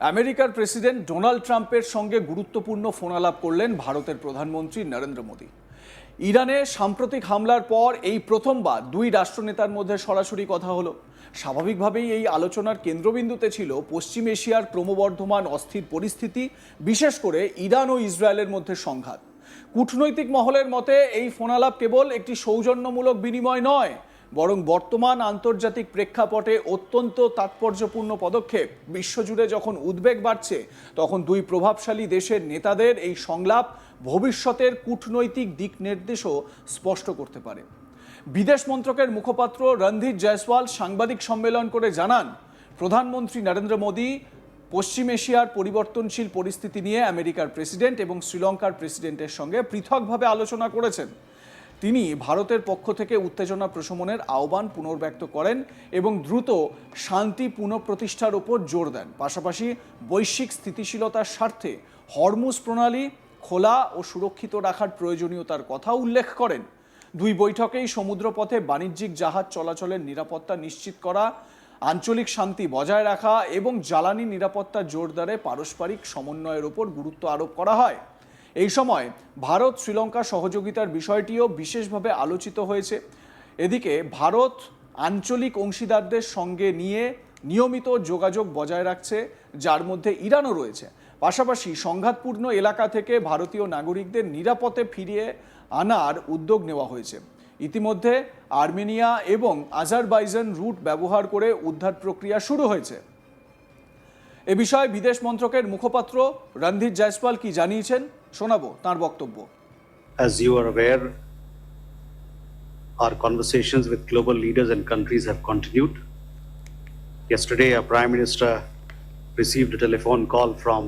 আমেরিকার president Donald ট্রাম্পের সঙ্গে গুরুত্বপূর্ণ ফোনালাপ করলেন ভারতের প্রধানমন্ত্রী নরেন্দ্র মোদী। ইরানে সাম্প্রতিক হামলার পর এই প্রথমবার দুই রাষ্ট্রনেতার মধ্যে সরাসরি কথা হলো। স্বাভাবিকভাবেই এই আলোচনার কেন্দ্রবিন্দুতে ছিল পশ্চিম এশিয়ার ক্রমবর্ধমান অস্থির পরিস্থিতি, বিশেষ করে ইরান ও ইসরায়েলের মধ্যে সংঘাত। কূটনৈতিক মহলের মতে এই ফোনালাপ কেবল একটি সৌজন্যমূলক বিনিময় নয়, বরং বর্তমান আন্তর্জাতিক প্রেক্ষাপটে অত্যন্ত তাৎপর্যপূর্ণ পদক্ষেপ। বিশ্বজুড়ে যখন উদ্বেগ বাড়ছে, তখন দুই প্রভাবশালী দেশের নেতাদের এই সংলাপ ভবিষ্যতের কূটনৈতিক দিক নির্দেশও স্পষ্ট করতে পারে। বিদেশ মন্ত্রকের মুখপাত্র রণধীর জয়সওয়াল সাংবাদিক সম্মেলন করে জানান, প্রধানমন্ত্রী নরেন্দ্র মোদী পশ্চিম এশিয়ার পরিবর্তনশীল পরিস্থিতি নিয়ে আমেরিকার প্রেসিডেন্ট এবং শ্রীলঙ্কার প্রেসিডেন্টের সঙ্গে পৃথকভাবে আলোচনা করেছেন। তিনি ভারতের পক্ষ থেকে উত্তেজনা প্রশমনের আহ্বান পুনর্ব্যক্ত করেন এবং দ্রুত শান্তি পুনঃপ্রতিষ্ঠার উপর জোর দেন। পাশাপাশি বৈশ্বিক স্থিতিশীলতার স্বার্থে হরমুজ প্রণালী খোলা ও সুরক্ষিত রাখার প্রয়োজনীয়তার কথা উল্লেখ করেন। দুই বৈঠকেই সমুদ্রপথে বাণিজ্যিক জাহাজ চলাচলের নিরাপত্তা নিশ্চিত করা, আঞ্চলিক শান্তি বজায় রাখা এবং জ্বালানি নিরাপত্তা জোরদারে পারস্পরিক সমন্বয়ের উপর গুরুত্ব আরোপ করা হয়। এই সময় ভারত শ্রীলঙ্কা সহযোগিতার বিষয়টিও বিশেষভাবে আলোচিত হয়েছে। এদিকে ভারত আঞ্চলিক অংশীদারদের সঙ্গে নিয়ে নিয়মিত যোগাযোগ বজায় রাখছে, যার মধ্যে ইরানও রয়েছে। পাশাপাশি সংঘাতপূর্ণ এলাকা থেকে ভারতীয় নাগরিকদের নিরাপদে ফিরিয়ে আনার উদ্যোগ নেওয়া হয়েছে। ইতিমধ্যে আর্মেনিয়া এবং আজারবাইজান রুট ব্যবহার করে উদ্ধার প্রক্রিয়া শুরু হয়েছে। এ বিষয়ে বিদেশ মন্ত্রকের মুখপাত্র রণধীর জয়সওয়াল কি জানিয়েছেন, শোনাবো তার বক্তব্য। As you are aware, our conversations with global leaders and countries have continued. Yesterday, our Prime Minister received a telephone call from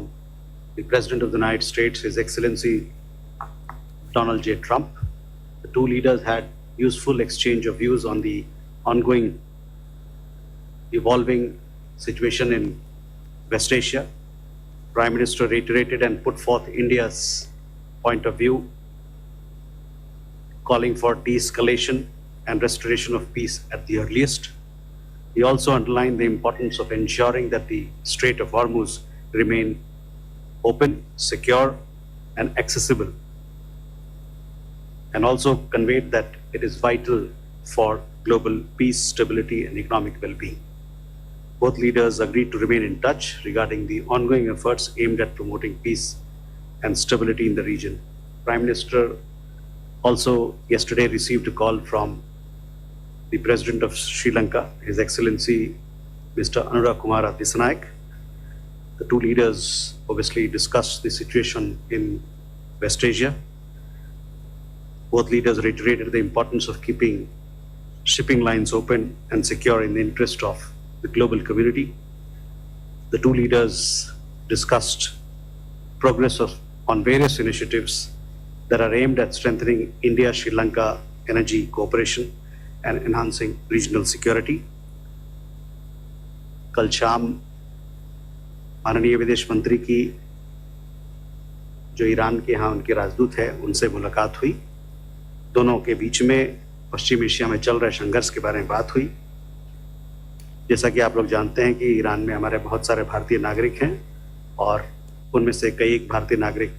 the President of the United States, His Excellency Donald J. Trump. The two leaders had useful exchange of views on the ongoing evolving situation in West Asia. Prime Minister reiterated and put forth India's point of view, calling for de-escalation and restoration of peace at the earliest. He also underlined the importance of ensuring that the Strait of Hormuz remain open, secure, and accessible, and also conveyed that it is vital for global peace, stability, and economic well-being. Both leaders agreed to remain in touch regarding the ongoing efforts aimed at promoting peace and stability in the region. Prime Minister also yesterday received a call from the President of Sri Lanka, His Excellency Mr. Anurag Kumar Dissanayake. The two leaders obviously discussed the situation in West Asia. Both leaders reiterated the importance of keeping shipping lines open and secure in the interest of the global community. The two leaders discussed progress on various initiatives that are aimed at strengthening India-Sri Lanka energy cooperation and enhancing regional security. कल शाम माननीय विदेश मंत्री की जो Iran के यहाँ उनके राजदूत है उनसे मुलाकात हुई। दोनों के बीच में पश्चिम एशिया में चल रहे संघर्ष के बारे में बात हुई। जैसा कि आप लोग जानते हैं कि ईरान में हमारे बहुत सारे भारतीय नागरिक हैं और उनमें से कई भारतीय नागरिक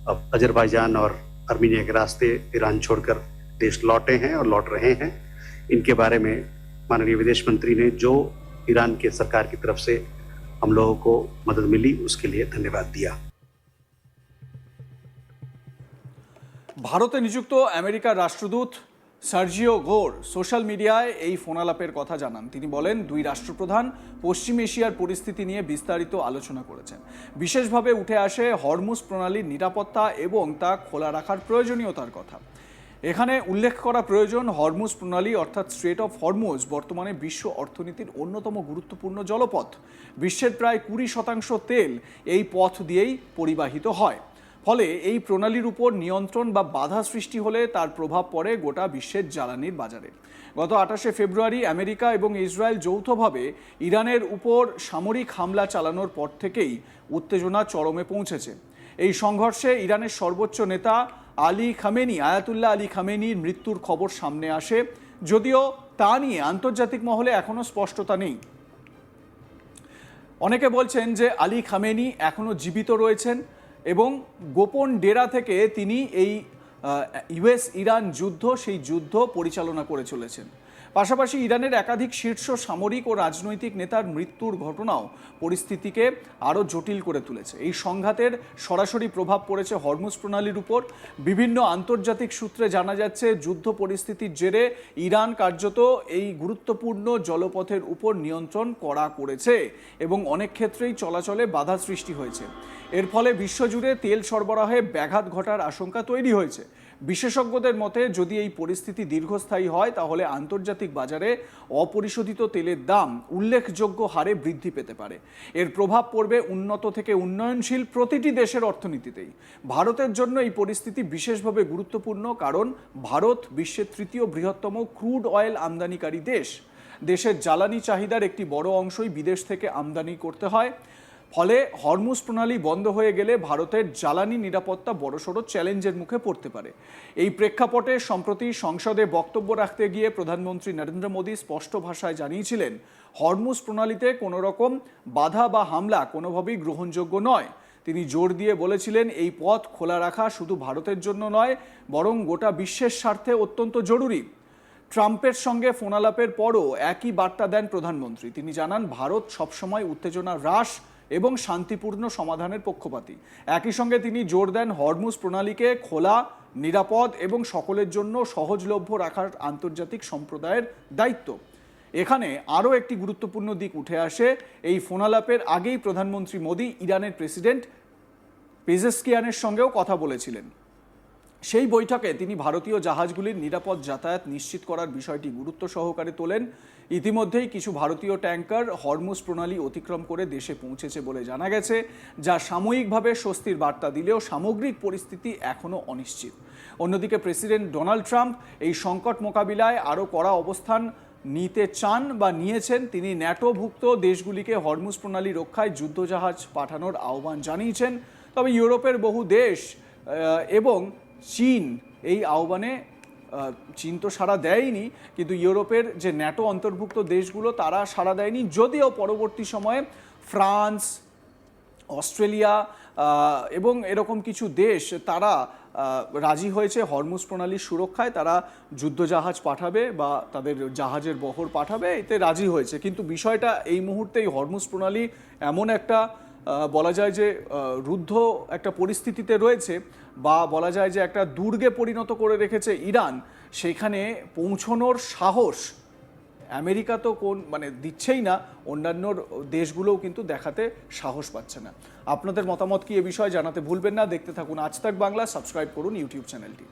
अब अजरबैजान और आर्मेनिया के रास्ते ईरान छोड़कर देश लौटे हैं और लौट रहे हैं। इनके बारे में माननीय विदेश मंत्री ने जो ईरान के सरकार की तरफ से हम लोगों को मदद मिली उसके लिए धन्यवाद दिया। ভারতে নিযুক্ত আমেরিকার রাষ্ট্রদূত সার্জিও গোর সোশ্যাল মিডিয়ায় এই ফোনালাপের কথা জানান। তিনি বলেন, দুই রাষ্ট্রপ্রধান পশ্চিম এশিয়ার পরিস্থিতি নিয়ে বিস্তারিত আলোচনা করেছেন। বিশেষভাবে উঠে আসে হরমুজ প্রণালীর নিরাপত্তা এবং তা খোলা রাখার প্রয়োজনীয়তার কথা। এখানে উল্লেখ করা প্রয়োজন, হরমুজ প্রণালী অর্থাৎ স্ট্রেট অফ হরমুজ বর্তমানে বিশ্ব অর্থনীতির অন্যতম গুরুত্বপূর্ণ জলপথ। বিশ্বের প্রায় 20% তেল এই পথ দিয়েই পরিবাহিত হয়। ফলে এই প্রণালীর উপর নিয়ন্ত্রণ বা বাধা সৃষ্টি হলে তার প্রভাব পড়ে গোটা বিশ্বের জ্বালানির বাজারে। গত 28শে ফেব্রুয়ারি আমেরিকা এবং ইসরায়েল যৌথভাবে ইরানের উপর সামরিক হামলা চালানোর পর থেকেই উত্তেজনা চরমে পৌঁছেছে। এই সংঘর্ষে ইরানের সর্বোচ্চ নেতা আয়াতুল্লাহ আলী খামেনির মৃত্যুর খবর সামনে আসে, যদিও তা নিয়ে আন্তর্জাতিক মহলে এখনও স্পষ্টতা নেই। অনেকে বলছেন যে আলী খামেনি এখনো জীবিত রয়েছেন এবং গোপন ডেরা থেকে তিনি এই ইউএস ইরান যুদ্ধ, সেই যুদ্ধ পরিচালনা করে চলেছেন। পাশাপাশি ইরানের একাধিক শীর্ষ সামরিক ও রাজনৈতিক নেতার মৃত্যুর ঘটনাও পরিস্থিতিকে আরও জটিল করে তুলেছে। এই সংঘাতের সরাসরি প্রভাব পড়েছে হরমুজ প্রণালীর উপর। বিভিন্ন আন্তর্জাতিক সূত্রে জানা যাচ্ছে যুদ্ধ পরিস্থিতির জেরে ইরান কার্যত এই গুরুত্বপূর্ণ জলপথের উপর নিয়ন্ত্রণ কড়া করেছে এবং অনেক ক্ষেত্রেই চলাচলে বাধা সৃষ্টি হয়েছে। এর ফলে বিশ্বজুড়ে তেল সরবরাহে ব্যাঘাত ঘটার আশঙ্কা তৈরি হয়েছে। বিশেষজ্ঞদের মতে যদি এই পরিস্থিতি দীর্ঘস্থায়ী হয় তাহলে আন্তর্জাতিক বাজারে অপরিশোধিত তেলের দাম উল্লেখযোগ্য হারে বৃদ্ধি পেতে পারে। এর প্রভাব পড়বে উন্নত থেকে উন্নয়নশীল প্রতিটি দেশের অর্থনীতিতেই। ভারতের জন্য এই পরিস্থিতি বিশেষভাবে গুরুত্বপূর্ণ, কারণ ভারত বিশ্বের তৃতীয় বৃহত্তম ক্রুড অয়েল আমদানিকারী দেশ। দেশের জ্বালানি চাহিদার একটি বড় অংশই বিদেশ থেকে আমদানি করতে হয়। ফলে হরমুজ প্রণালী বন্ধ হয়ে গেলে ভারতের জ্বালানি নিরাপত্তা বড়সড় চ্যালেঞ্জের মুখে পড়তে পারে। এই প্রেক্ষাপটে সম্প্রতি সংসদে বক্তব্য রাখতে গিয়ে প্রধানমন্ত্রী নরেন্দ্র মোদী স্পষ্ট ভাষায় জানিয়েছিলেন, হরমুজ প্রণালীতে কোনো রকম বাধা বা হামলা কোনোভাবেই গ্রহণযোগ্য নয়। তিনি জোর দিয়ে বলেছিলেন, এই পথ খোলা রাখা শুধু ভারতের জন্য নয়, বরং গোটা বিশ্বের স্বার্থে অত্যন্ত জরুরি। ট্রাম্পের সঙ্গে ফোনালাপের পরও একই বার্তা দেন প্রধানমন্ত্রী। তিনি জানান, ভারত সবসময় উত্তেজনা হ্রাস এবং শান্তিপূর্ণ সমাধানের পক্ষপাতী। একই সঙ্গে তিনি জোর দেন, হরমুজ প্রণালীকে খোলা, নিরাপদ এবং সকলের জন্য সহজলভ্য রাখার আন্তর্জাতিক সম্প্রদায়ের দায়িত্ব। এখানে আরও একটি গুরুত্বপূর্ণ দিক উঠে আসে। এই ফোনালাপের আগেই প্রধানমন্ত্রী মোদী ইরানের প্রেসিডেন্ট পেজেশকিয়ানের সঙ্গেও কথা বলেছিলেন। সেই বৈঠকে তিনি ভারতীয় জাহাজগুলির নিরাপদ যাতায়াত নিশ্চিত করার বিষয়টি গুরুত্ব সহকারে তোলেন। ইতিমধ্যেই কিছু ভারতীয় ট্যাঙ্কার হরমুজ প্রণালী অতিক্রম করে দেশে পৌঁছেছে বলে জানা গেছে, যা সাময়িকভাবে স্বস্তির বার্তা দিলেও সামগ্রিক পরিস্থিতি এখনও অনিশ্চিত। অন্যদিকে প্রেসিডেন্ট ডোনাল্ড ট্রাম্প এই সংকট মোকাবিলায় আরও কড়া অবস্থান নিতে চান বা নিয়েছেন। তিনি ন্যাটোভুক্ত দেশগুলিকে হরমুজ প্রণালী রক্ষায় যুদ্ধজাহাজ পাঠানোর আহ্বান জানিয়েছেন। তবে ইউরোপের বহু দেশ এবং চীন এই আহ্বানে, চীন তো সাড়া দেয়নি, কিন্তু ইউরোপের যে ন্যাটো অন্তর্ভুক্ত দেশগুলো তারা সাড়া দেয়নি, যদিও পরবর্তী সময়ে ফ্রান্স, অস্ট্রেলিয়া এবং এরকম কিছু দেশ তারা রাজি হয়েছে হরমুজ প্রণালীর সুরক্ষায়। তারা যুদ্ধজাহাজ পাঠাবে বা তাদের জাহাজের বহর পাঠাবে, এতে রাজি হয়েছে। কিন্তু বিষয়টা এই মুহূর্তে এই হরমুজ প্রণালী এমন একটা বলা যায় যে রুদ্ধ একটা পরিস্থিতিতে রয়েছে, বা বলা যায় যে একটা দুর্গে পরিণত করে রেখেছে ইরান। সেখানে পৌঁছনোর সাহস আমেরিকা তো দিচ্ছেই না, অন্যান্য দেশগুলোও কিন্তু দেখাতে সাহস পাচ্ছে না। আপনাদের মতামত কি এ বিষয়ে জানাতে ভুলবেন না। দেখতে থাকুন আজ তাক বাংলা, সাবস্ক্রাইব করুন ইউটিউব চ্যানেলটি।